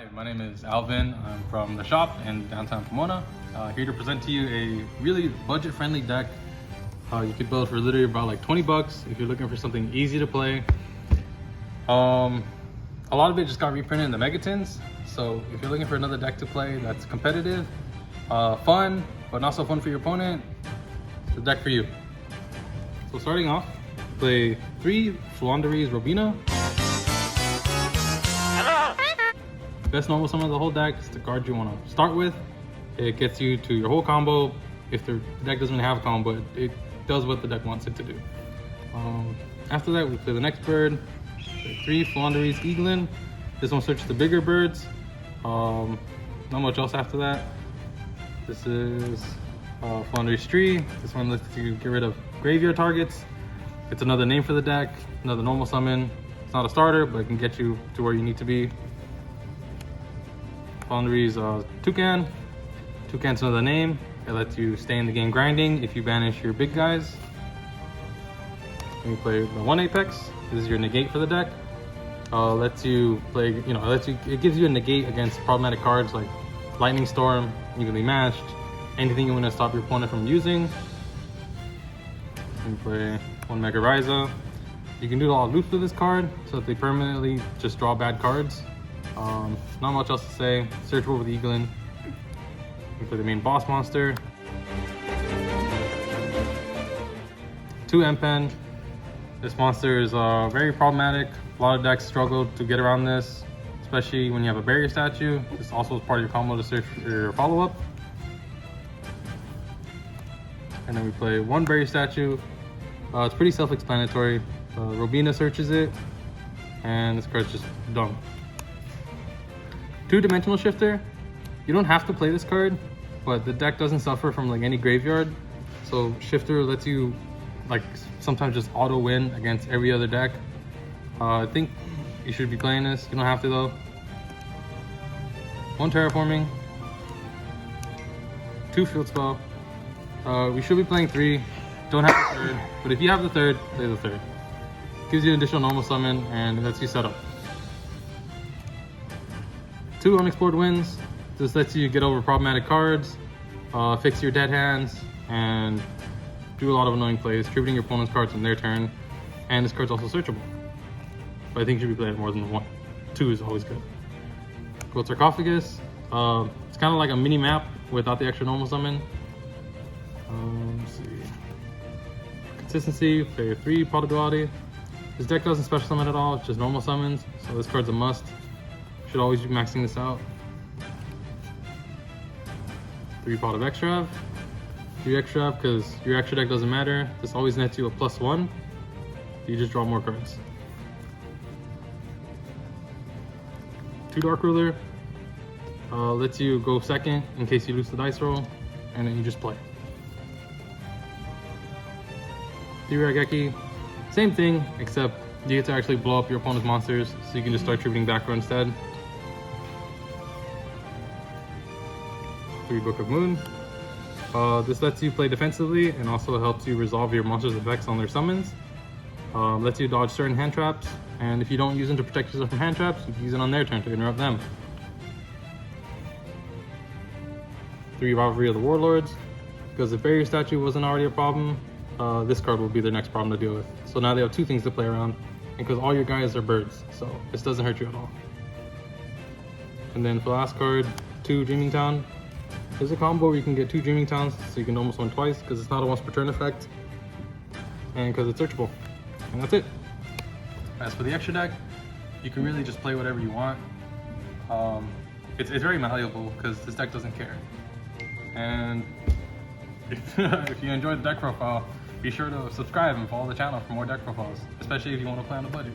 Hi, my name is Alvin. I'm from the shop in downtown Pomona. Here to present to you a really budget-friendly deck. You could build for literally about like 20 bucks if you're looking for something easy to play. A lot of it just got reprinted in the Megatins. So if you're looking for another deck to play that's competitive, fun, but not so fun for your opponent, it's the deck for you. So starting off, play 3 Floowandereeze Robina. Best normal summon of the whole deck is the card you want to start with. It gets you to your whole combo. If the deck doesn't have a combo, it does what the deck wants it to do. After that, we play the next bird. Play 3 Floowandereeze Eaglin. This one searches the bigger birds. Not much else after that. This is Floowandereeze Tree. This one lets you get rid of graveyard targets. It's another name for the deck, another normal summon. It's not a starter, but it can get you to where you need to be. Floowandereeze Toucan. Toucan's another name. It lets you stay in the game grinding if you banish your big guys. Then you play the 1 Apex. This is your negate for the deck. Lets you play, it gives you a negate against problematic cards like Lightning Storm, Evenly Matched, anything you want to stop your opponent from using. You play 1 Mega Ryza. You can do all loops with this card so that they permanently just draw bad cards. Not much else to say. Searchable with Eaglin. You play the main boss monster. 2 Empen. This monster is very problematic. A lot of decks struggle to get around this, especially when you have a barrier statue. This also is part of your combo to search for your follow-up. And then we play 1 barrier statue. It's pretty self-explanatory. Robina searches it, and this card's just dumb. 2-dimensional shifter. You don't have to play this card, but the deck doesn't suffer from like any graveyard. So shifter lets you like sometimes just auto win against every other deck. I think you should be playing this. You don't have to though. 1 terraforming. 2 field spell. We should be playing 3. Don't have the 3rd, but if you have the 3rd, play the 3rd. Gives you an additional normal summon and it lets you set up. 2 unexplored wins. This lets you get over problematic cards, fix your dead hands, and do a lot of annoying plays, tributing your opponent's cards on their turn. And this card's also searchable. But I think you should be playing more than 1. 2 is always good. Gold Sarcophagus. It's kind of like a mini map without the extra normal summon. Let's see. Consistency, play 3 Pot of Duality. This deck doesn't special summon at all, it's just normal summons, so this card's a must. Should always be maxing this out. 3 Pot of Extra. 3 Extra because your extra deck doesn't matter. This always nets you a +1. You just draw more cards. 2 Dark Ruler. Lets you go second in case you lose the dice roll, and then you just play. 3 Raigeki. Same thing, except you get to actually blow up your opponent's monsters, so you can just start tributing back row instead. 3 Book of Moon. This lets you play defensively and also helps you resolve your monster's effects on their summons. Lets you dodge certain hand traps, and if you don't use them to protect yourself from hand traps, you can use it on their turn to interrupt them. 3 Rivalry of the Warlords. Because if barrier statue wasn't already a problem, this card will be their next problem to deal with. So now they have 2 things to play around, and because all your guys are birds, so this doesn't hurt you at all. And then for the last card, 2 Dreaming Town. There's a combo where you can get 2 Dreaming Towns, so you can almost win twice, because it's not a once per turn effect, and because it's searchable. And that's it. As for the extra deck, you can really just play whatever you want. It's very malleable, because this deck doesn't care. And if you enjoyed the deck profile, be sure to subscribe and follow the channel for more deck profiles, especially if you want to play on a budget.